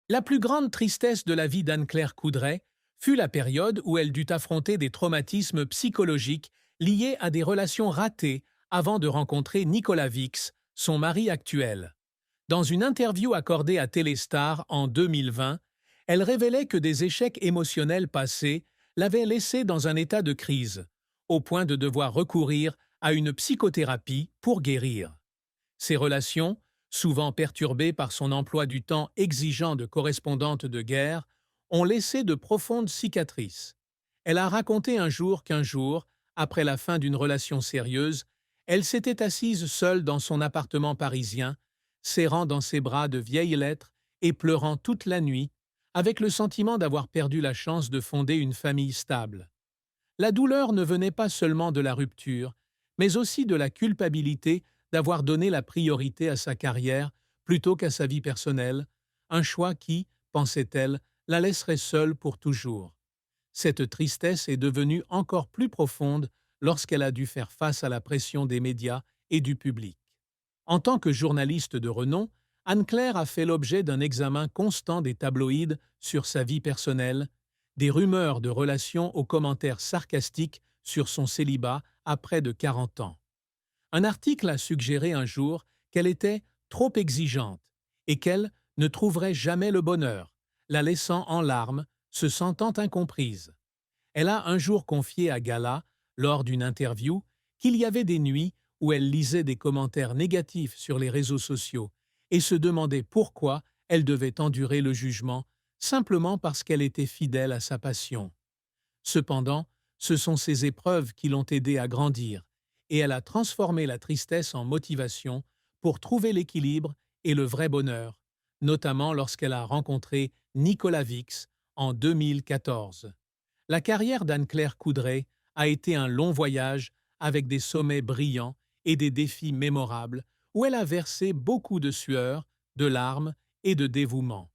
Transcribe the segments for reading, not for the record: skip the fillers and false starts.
La plus grande tristesse de la vie d'Anne-Claire Coudray fut la période où elle dut affronter des traumatismes psychologiques liés à des relations ratées avant de rencontrer Nicolas Vix, son mari actuel. Dans une interview accordée à Téléstar en 2020, elle révélait que des échecs émotionnels passés l'avaient laissée dans un état de crise, au point de devoir recourir à une psychothérapie pour guérir. Ses relations, souvent perturbées par son emploi du temps exigeant de correspondante de guerre, ont laissé de profondes cicatrices. Elle a raconté un jour qu'un jour, après la fin d'une relation sérieuse, elle s'était assise seule dans son appartement parisien, serrant dans ses bras de vieilles lettres et pleurant toute la nuit, avec le sentiment d'avoir perdu la chance de fonder une famille stable. La douleur ne venait pas seulement de la rupture, mais aussi de la culpabilité d'avoir donné la priorité à sa carrière plutôt qu'à sa vie personnelle, un choix qui, pensait-elle, la laisserait seule pour toujours. Cette tristesse est devenue encore plus profonde lorsqu'elle a dû faire face à la pression des médias et du public. En tant que journaliste de renom, Anne-Claire a fait l'objet d'un examen constant des tabloïds sur sa vie personnelle, des rumeurs de relations aux commentaires sarcastiques sur son célibat à près de 40 ans. Un article a suggéré un jour qu'elle était trop exigeante et qu'elle ne trouverait jamais le bonheur, la laissant en larmes, se sentant incomprise. Elle a un jour confié à Gala, lors d'une interview, qu'il y avait des nuits où elle lisait des commentaires négatifs sur les réseaux sociaux et se demandait pourquoi elle devait endurer le jugement simplement parce qu'elle était fidèle à sa passion. Cependant, ce sont ces épreuves qui l'ont aidée à grandir, et elle a transformé la tristesse en motivation pour trouver l'équilibre et le vrai bonheur, notamment lorsqu'elle a rencontré Nicolas Vix en 2014. La carrière d'Anne-Claire Coudray a été un long voyage avec des sommets brillants et des défis mémorables où elle a versé beaucoup de sueur, de larmes et de dévouement.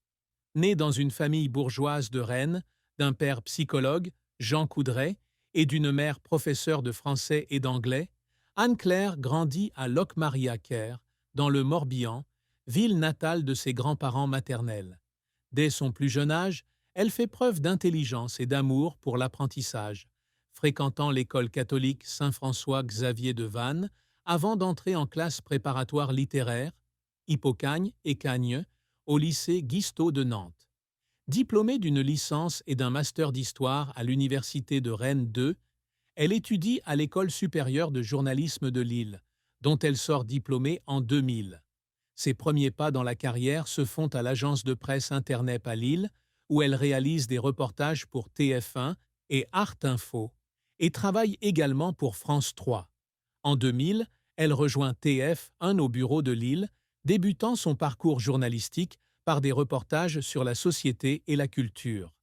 Née dans une famille bourgeoise de Rennes, d'un père psychologue, Jean Coudray, et d'une mère professeure de français et d'anglais, Anne-Claire grandit à Locmariaquer, dans le Morbihan, ville natale de ses grands-parents maternels. Dès son plus jeune âge, elle fait preuve d'intelligence et d'amour pour l'apprentissage, fréquentant l'école catholique Saint-François-Xavier de Vannes avant d'entrer en classe préparatoire littéraire, Hippocagne et Cagne, au lycée Guisteau de Nantes. Diplômée d'une licence et d'un master d'histoire à l'université de Rennes 2, elle étudie à l'École supérieure de journalisme de Lille, dont elle sort diplômée en 2000. Ses premiers pas dans la carrière se font à l'agence de presse Internep à Lille, où elle réalise des reportages pour TF1 et Art Info, et travaille également pour France 3. En 2000, elle rejoint TF1 au bureau de Lille, débutant son parcours journalistique par des reportages sur la société et la culture.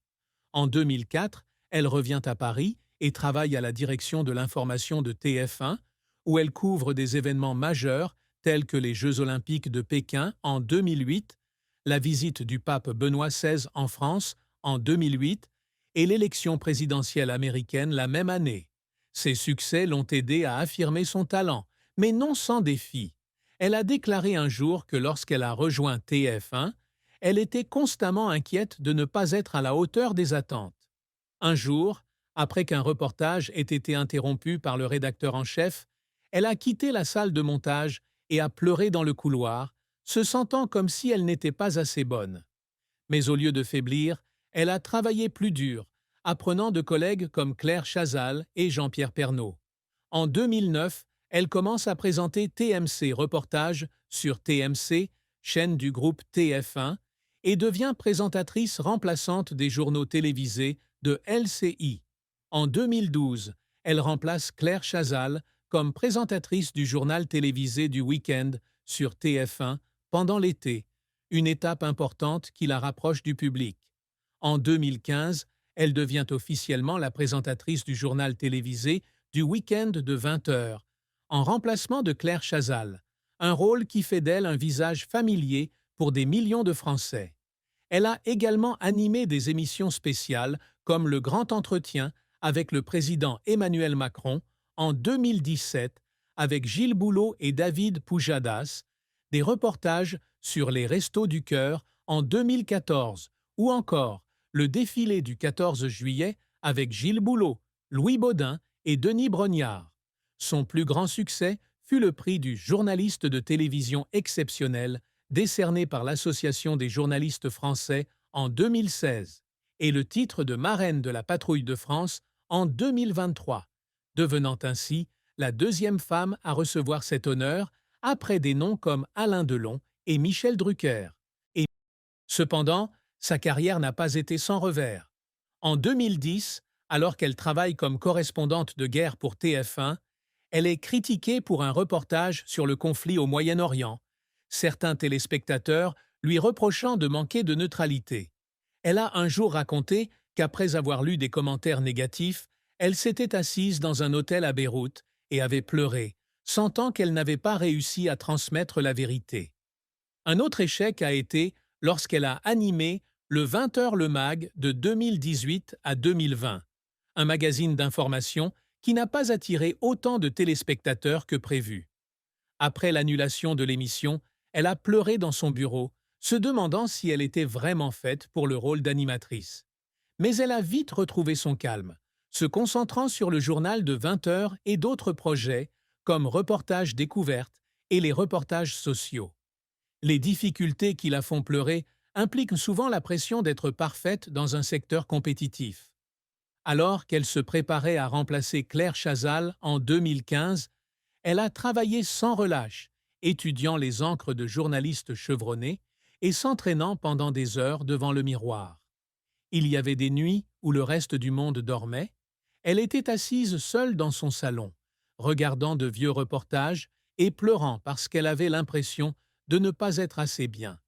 En 2004, elle revient à Paris et travaille à la direction de l'information de TF1, où elle couvre des événements majeurs tels que les Jeux olympiques de Pékin en 2008, la visite du pape Benoît XVI en France en 2008 et l'élection présidentielle américaine la même année. Ses succès l'ont aidée à affirmer son talent, mais non sans défi. Elle a déclaré un jour que lorsqu'elle a rejoint TF1, elle était constamment inquiète de ne pas être à la hauteur des attentes. Un jour, après qu'un reportage ait été interrompu par le rédacteur en chef, elle a quitté la salle de montage et a pleuré dans le couloir, se sentant comme si elle n'était pas assez bonne. Mais au lieu de faiblir, elle a travaillé plus dur, apprenant de collègues comme Claire Chazal et Jean-Pierre Pernaut. En 2009, elle commence à présenter TMC Reportage sur TMC, chaîne du groupe TF1, et devient présentatrice remplaçante des journaux télévisés de LCI. En 2012, elle remplace Claire Chazal comme présentatrice du journal télévisé du week-end sur TF1 pendant l'été, une étape importante qui la rapproche du public. En 2015, elle devient officiellement la présentatrice du journal télévisé du week-end de 20 heures, en remplacement de Claire Chazal, un rôle qui fait d'elle un visage familier pour des millions de Français. Elle a également animé des émissions spéciales comme Le Grand Entretien avec le président Emmanuel Macron en 2017 avec Gilles Boulot et David Pujadas, des reportages sur les Restos du Cœur en 2014, ou encore le défilé du 14 juillet avec Gilles Boulot, Louis Baudin et Denis Brognard. Son plus grand succès fut le prix du journaliste de télévision exceptionnel décerné par l'Association des journalistes français en 2016 et le titre de marraine de la Patrouille de France en 2023, devenant ainsi la deuxième femme à recevoir cet honneur après des noms comme Alain Delon et Michel Drucker. Et cependant, sa carrière n'a pas été sans revers. En 2010, alors qu'elle travaille comme correspondante de guerre pour TF1, elle est critiquée pour un reportage sur le conflit au Moyen-Orient, certains téléspectateurs lui reprochant de manquer de neutralité. Elle a un jour raconté qu'après avoir lu des commentaires négatifs, elle s'était assise dans un hôtel à Beyrouth et avait pleuré, sentant qu'elle n'avait pas réussi à transmettre la vérité. Un autre échec a été lorsqu'elle a animé le 20h Le Mag de 2018 à 2020, un magazine d'information qui n'a pas attiré autant de téléspectateurs que prévu. Après l'annulation de l'émission, elle a pleuré dans son bureau, se demandant si elle était vraiment faite pour le rôle d'animatrice. Mais elle a vite retrouvé son calme, se concentrant sur le journal de 20 heures et d'autres projets, comme Reportages découvertes et les reportages sociaux. Les difficultés qui la font pleurer impliquent souvent la pression d'être parfaite dans un secteur compétitif. Alors qu'elle se préparait à remplacer Claire Chazal en 2015, elle a travaillé sans relâche, étudiant les encres de journalistes chevronnés et s'entraînant pendant des heures devant le miroir. Il y avait des nuits où le reste du monde dormait. Elle était assise seule dans son salon, regardant de vieux reportages et pleurant parce qu'elle avait l'impression de ne pas être assez bien.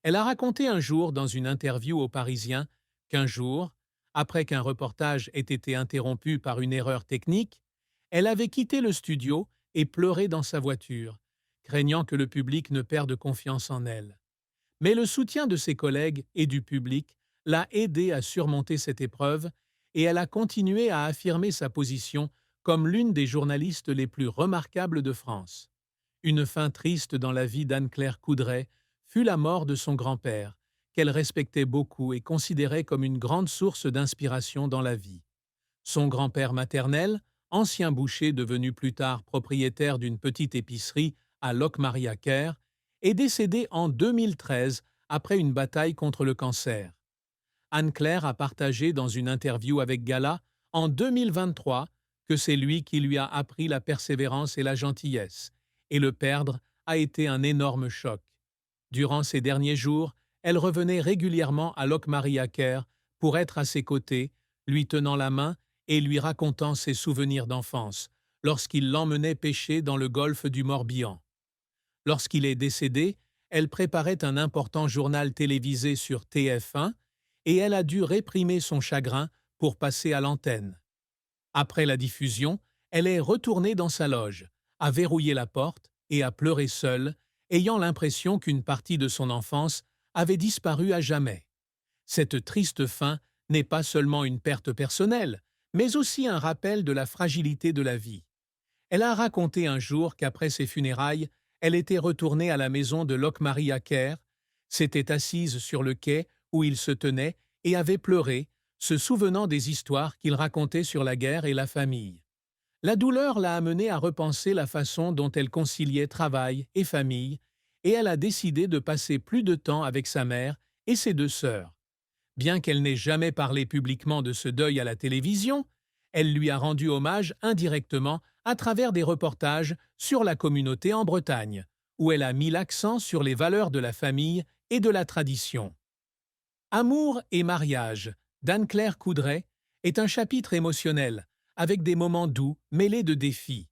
Elle a raconté un jour dans une interview au Parisien qu'un jour, après qu'un reportage ait été interrompu par une erreur technique, elle avait quitté le studio et pleuré dans sa voiture, craignant que le public ne perde confiance en elle. Mais le soutien de ses collègues et du public l'a aidée à surmonter cette épreuve et elle a continué à affirmer sa position comme l'une des journalistes les plus remarquables de France. Une fin triste dans la vie d'Anne-Claire Coudray fut la mort de son grand-père, qu'elle respectait beaucoup et considérait comme une grande source d'inspiration dans la vie. Son grand-père maternel, ancien boucher devenu plus tard propriétaire d'une petite épicerie à Locmaria-Caire, est décédé en 2013 après une bataille contre le cancer. Anne-Claire a partagé dans une interview avec Gala en 2023 que c'est lui qui lui a appris la persévérance et la gentillesse, et le perdre a été un énorme choc. Durant ces derniers jours, elle revenait régulièrement à Locmaria-Caire pour être à ses côtés, lui tenant la main et lui racontant ses souvenirs d'enfance, lorsqu'il l'emmenait pêcher dans le golfe du Morbihan. Lorsqu'il est décédé, elle préparait un important journal télévisé sur TF1 et elle a dû réprimer son chagrin pour passer à l'antenne. Après la diffusion, elle est retournée dans sa loge, a verrouillé la porte et a pleuré seule, ayant l'impression qu'une partie de son enfance avait disparu à jamais. Cette triste fin n'est pas seulement une perte personnelle, mais aussi un rappel de la fragilité de la vie. Elle a raconté un jour qu'après ses funérailles, elle était retournée à la maison de Locmaria-Caire, s'était assise sur le quai où il se tenait et avait pleuré, se souvenant des histoires qu'il racontait sur la guerre et la famille. La douleur l'a amenée à repenser la façon dont elle conciliait travail et famille, et elle a décidé de passer plus de temps avec sa mère et ses deux sœurs. Bien qu'elle n'ait jamais parlé publiquement de ce deuil à la télévision, elle lui a rendu hommage indirectement à travers des reportages sur la communauté en Bretagne, où elle a mis l'accent sur les valeurs de la famille et de la tradition. Amour et mariage d'Anne-Claire Coudray est un chapitre émotionnel, avec des moments doux mêlés de défis.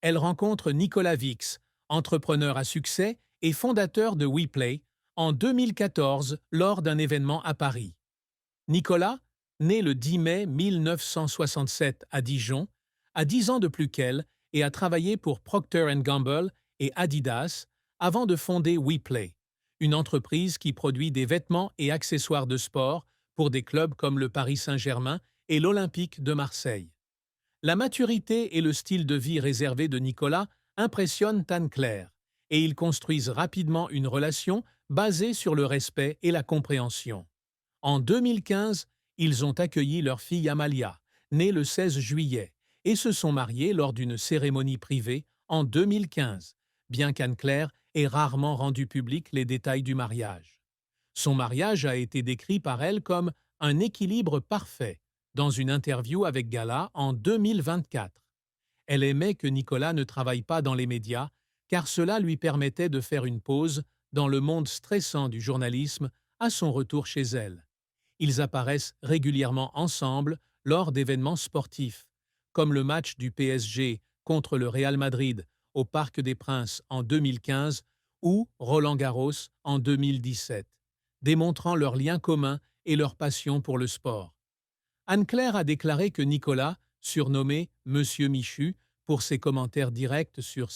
Elle rencontre Nicolas Vix, entrepreneur à succès et fondateur de WePlay, en 2014 lors d'un événement à Paris. Nicolas, né le 10 mai 1967 à Dijon, a 10 ans de plus qu'elle et a travaillé pour Procter & Gamble et Adidas avant de fonder WePlay, une entreprise qui produit des vêtements et accessoires de sport pour des clubs comme le Paris Saint-Germain et l'Olympique de Marseille. La maturité et le style de vie réservé de Nicolas impressionnent Anne-Claire, et ils construisent rapidement une relation basée sur le respect et la compréhension. En 2015, ils ont accueilli leur fille Amalia, née le 16 juillet, et se sont mariés lors d'une cérémonie privée en 2015, bien qu'Anne-Claire ait rarement rendu public les détails du mariage. Son mariage a été décrit par elle comme un équilibre parfait dans une interview avec Gala en 2024. Elle aimait que Nicolas ne travaille pas dans les médias, car cela lui permettait de faire une pause dans le monde stressant du journalisme à son retour chez elle. Ils apparaissent régulièrement ensemble lors d'événements sportifs, comme le match du PSG contre le Real Madrid au Parc des Princes en 2015 ou Roland-Garros en 2017, démontrant leur lien commun et leur passion pour le sport. Anne-Claire a déclaré que Nicolas, surnommé Monsieur Michu pour ses commentaires directs sur